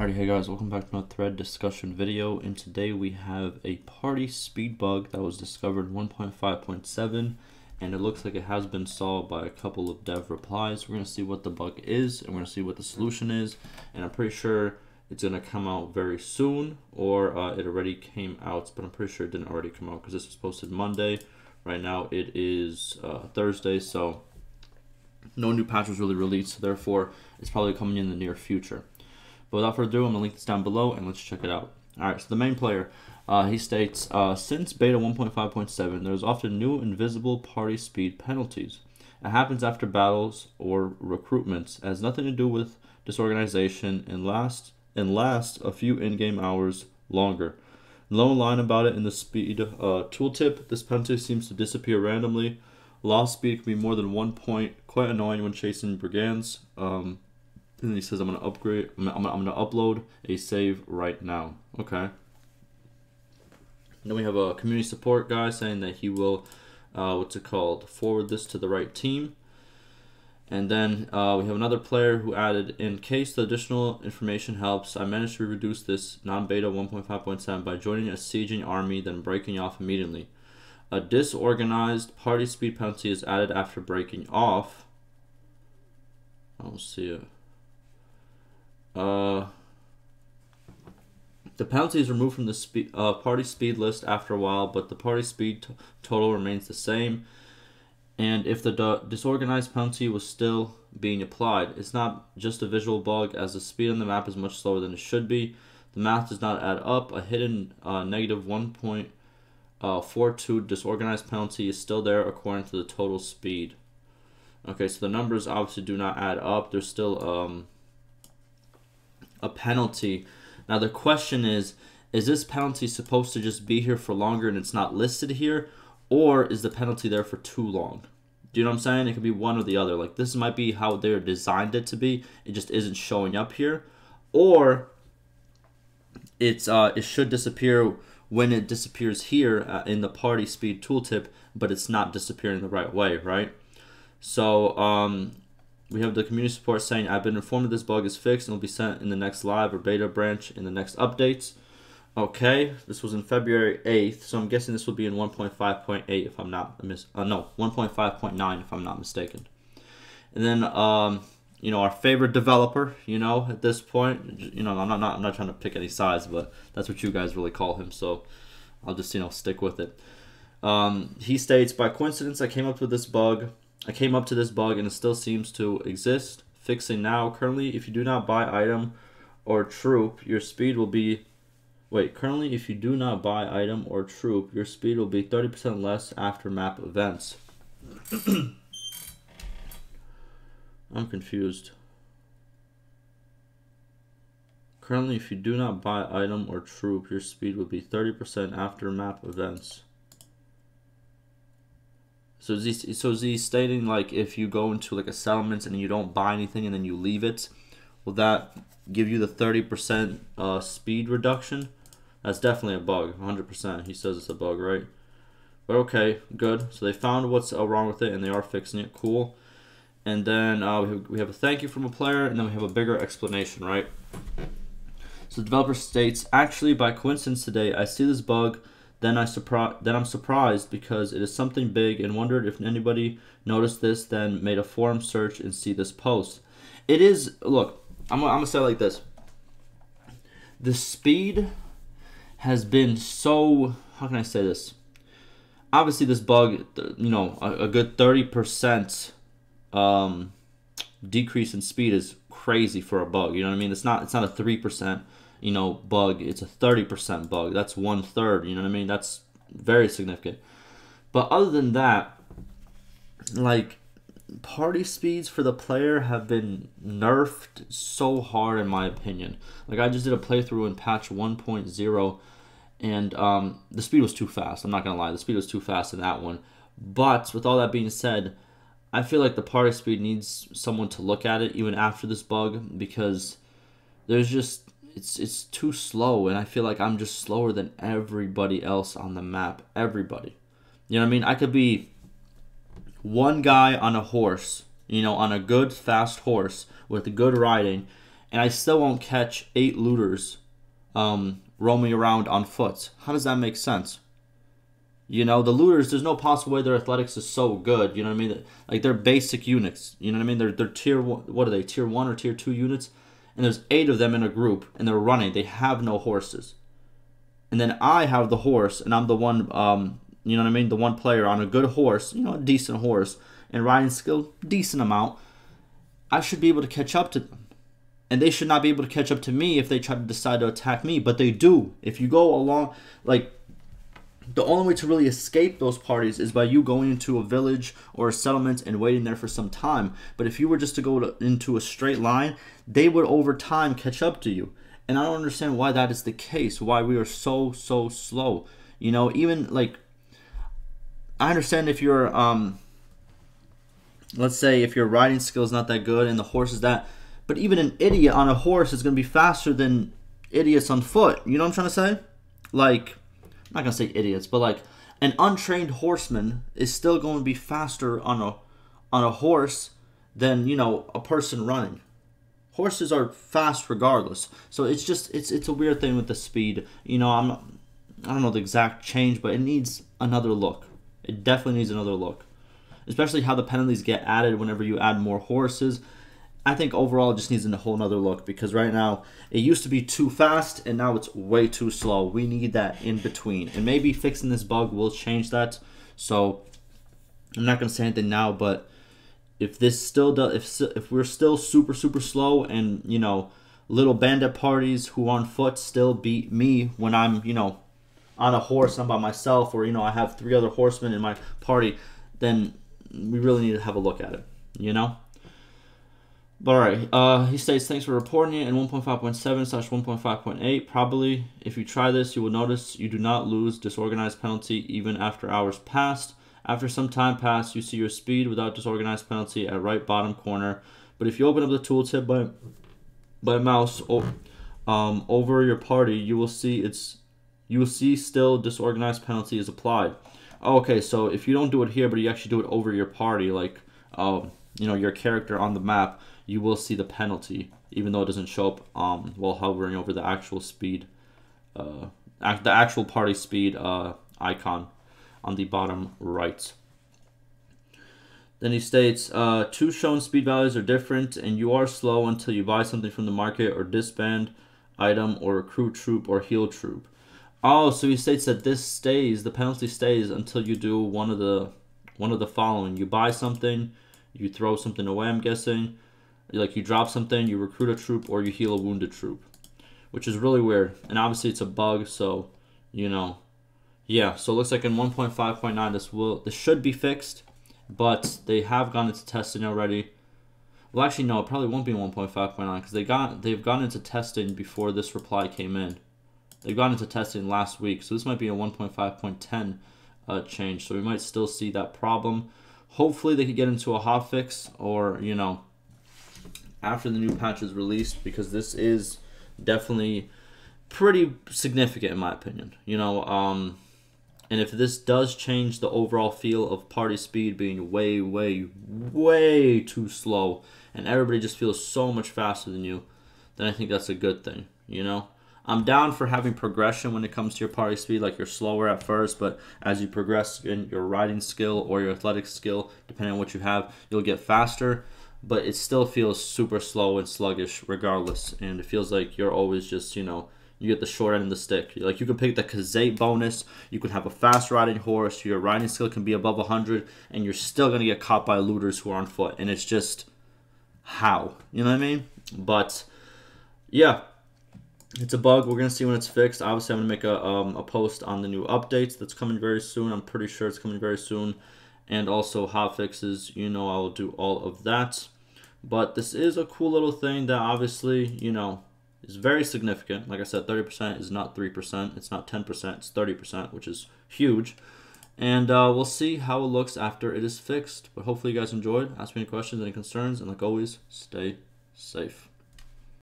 Alright, hey guys, welcome back to another thread discussion video, and today we have a party speed bug that was discovered in 1.5.7, and it looks like it has been solved by a couple of dev replies. We're going to see what the bug is, and we're going to see what the solution is, and I'm pretty sure it's going to come out very soon, or it already came out, but I'm pretty sure it didn't already come out because this was posted Monday. Right now it is Thursday, so no new patch was really released, so therefore it's probably coming in the near future. But without further ado, I'm going to link this down below and let's check it out. Alright, so the main player, he states, since beta 1.5.7, there's often new invisible party speed penalties. It happens after battles or recruitments. It has nothing to do with disorganization and lasts a few in-game hours longer. No line about it in the speed tooltip. This penalty seems to disappear randomly. Lost speed can be more than 1 point. Quite annoying when chasing brigands. And then he says, I'm gonna upload a save right now. Okay. Then we have a community support guy saying that he will, forward this to the right team. And then we have another player who added, in case the additional information helps, I managed to reduce this non-beta 1.5.7 by joining a sieging army, then breaking off immediately. A disorganized party speed penalty is added after breaking off. I don't see it. The penalty is removed from the party speed list after a while, but the party speed total remains the same. And if the disorganized penalty was still being applied, it's not just a visual bug, as the speed on the map is much slower than it should be. The math does not add up. A hidden negative 1.42 disorganized penalty is still there according to the total speed. Okay, so the numbers obviously do not add up. There's still a penalty. Now the question is this penalty supposed to just be here for longer and it's not listed here, or is the penalty there for too long? Do you know what I'm saying? It could be one or the other. Like, this might be how they're designed it to be, it just isn't showing up here, or it's it should disappear when it disappears here in the party speed tooltip, but it's not disappearing the right way, right? So we have the community support saying, I've been informed that this bug is fixed and will be sent in the next live or beta branch in the next updates. Okay, this was in February 8th, so I'm guessing this will be in 1.5.8 if I'm not 1.5.9 if I'm not mistaken. And then you know, our favorite developer, you know, at this point, you know, I'm not trying to pick any sides, but that's what you guys really call him, so I'll just, you know, stick with it. He states, by coincidence I came up to this bug and it still seems to exist. Fixing now. Currently, if you do not buy item or troop, your speed will be... Currently, if you do not buy item or troop, your speed will be 30% less after map events. I'm confused. Currently, if you do not buy item or troop, your speed will be 30% after map events. So is he stating, like, if you go into like a settlement and you don't buy anything and then you leave it, will that give you the 30% speed reduction? That's definitely a bug, 100%. He says it's a bug, right? But okay, good. So they found what's wrong with it and they are fixing it. Cool. And then we have a thank you from a player, and then we have a bigger explanation, right? So the developer states, actually, by coincidence today, I see this bug. Then I'm surprised because it is something big and wondered if anybody noticed this, then made a forum search and see this post. It is, look, I'm gonna say it like this. The speed has been so, how can I say this? Obviously this bug, you know, a good 30% decrease in speed is crazy for a bug, you know what I mean? It's not a 3%. You know, bug, it's a 30% bug. That's 1/3, you know what I mean? That's very significant. But other than that, like, party speeds for the player have been nerfed so hard, in my opinion. Like, I just did a playthrough in patch 1.0, and the speed was too fast. I'm not gonna lie, the speed was too fast in that one. But with all that being said, I feel like the party speed needs someone to look at it even after this bug, because there's just... It's too slow, and I feel like I'm just slower than everybody else on the map. Everybody. You know what I mean? I could be one guy on a horse, you know, on a good, fast horse with good riding, and I still won't catch 8 looters roaming around on foot. How does that make sense? You know, the looters, there's no possible way their athletics is so good. You know what I mean? Like, they're basic units. You know what I mean? They're tier 1, what are they, tier 1 or tier 2 units? And there's 8 of them in a group, and they're running. They have no horses. And then I have the horse, and I'm the one, you know what I mean? The one player on a good horse, you know, a decent horse, and riding skill, decent amount. I should be able to catch up to them. And they should not be able to catch up to me if they try to decide to attack me. But they do. If you go along, like, the only way to really escape those parties is by you going into a village or a settlement and waiting there for some time. But if you were just to go into a straight line, they would over time catch up to you. And I don't understand why that is the case, why we are so slow. You know, even like, I understand if you're, let's say if your riding skill is not that good and the horse is that, but even an idiot on a horse is going to be faster than idiots on foot. You know what I'm trying to say? Like, I'm not going to say idiots, but like an untrained horseman is still going to be faster on a horse than, you know, a person running. Horses are fast regardless. So it's just, it's a weird thing with the speed. You know, I don't know the exact change, but it needs another look. It definitely needs another look. Especially how the penalties get added whenever you add more horses. I think overall it just needs a whole nother look, because right now it used to be too fast and now it's way too slow. We need that in between. And maybe fixing this bug will change that. So I'm not going to say anything now, but if this still does, if we're still super slow, and, you know, little bandit parties who on foot still beat me when I'm, you know, on a horse, I'm by myself, or, you know, I have 3 other horsemen in my party, then we really need to have a look at it, you know? But alright, he states, thanks for reporting it in 1.5.7/1.5.8. Probably, if you try this, you will notice you do not lose disorganized penalty even after hours passed. After some time passed, you see your speed without disorganized penalty at right bottom corner. But if you open up the tooltip by mouse over your party, you will see still disorganized penalty is applied. Okay, so if you don't do it here, but you actually do it over your party, like you know, your character on the map, you will see the penalty, even though it doesn't show up while hovering over the actual speed, the actual party speed icon on the bottom right. Then he states, 2 shown speed values are different, and you are slow until you buy something from the market or disband item or recruit troop or heal troop. Oh, so he states that this stays, the penalty stays until you do one of the following. You buy something, you throw something away, I'm guessing. Like, you drop something, you recruit a troop, or you heal a wounded troop. Which is really weird. And obviously it's a bug, so, you know. Yeah, so it looks like in 1.5.9 this should be fixed. But they have gone into testing already. Well, actually, no, it probably won't be in 1.5.9 because they've gone into testing before this reply came in. They've gone into testing last week, so this might be a 1.5.10 change. So we might still see that problem. Hopefully they could get into a hotfix, or, you know, after the new patch is released, because this is definitely pretty significant in my opinion. You know, and if this does change the overall feel of party speed being way too slow, and everybody just feels so much faster than you, then I think that's a good thing, you know? I'm down for having progression when it comes to your party speed, like you're slower at first, but as you progress in your riding skill or your athletic skill, depending on what you have, you'll get faster, but it still feels super slow and sluggish regardless, and it feels like you're always just, you know, you get the short end of the stick. Like, you can pick the Kazate bonus, you can have a fast riding horse, your riding skill can be above 100, and you're still going to get caught by looters who are on foot, and it's just, how? You know what I mean? But, yeah. It's a bug. We're going to see when it's fixed. Obviously, I'm going to make a post on the new updates that's coming very soon. I'm pretty sure it's coming very soon. And also hotfixes, you know, I will do all of that. But this is a cool little thing that obviously, you know, is very significant. Like I said, 30% is not 3%. It's not 10%. It's 30%, which is huge. And we'll see how it looks after it is fixed. But hopefully you guys enjoyed. Ask me any questions, any concerns. And like always, stay safe.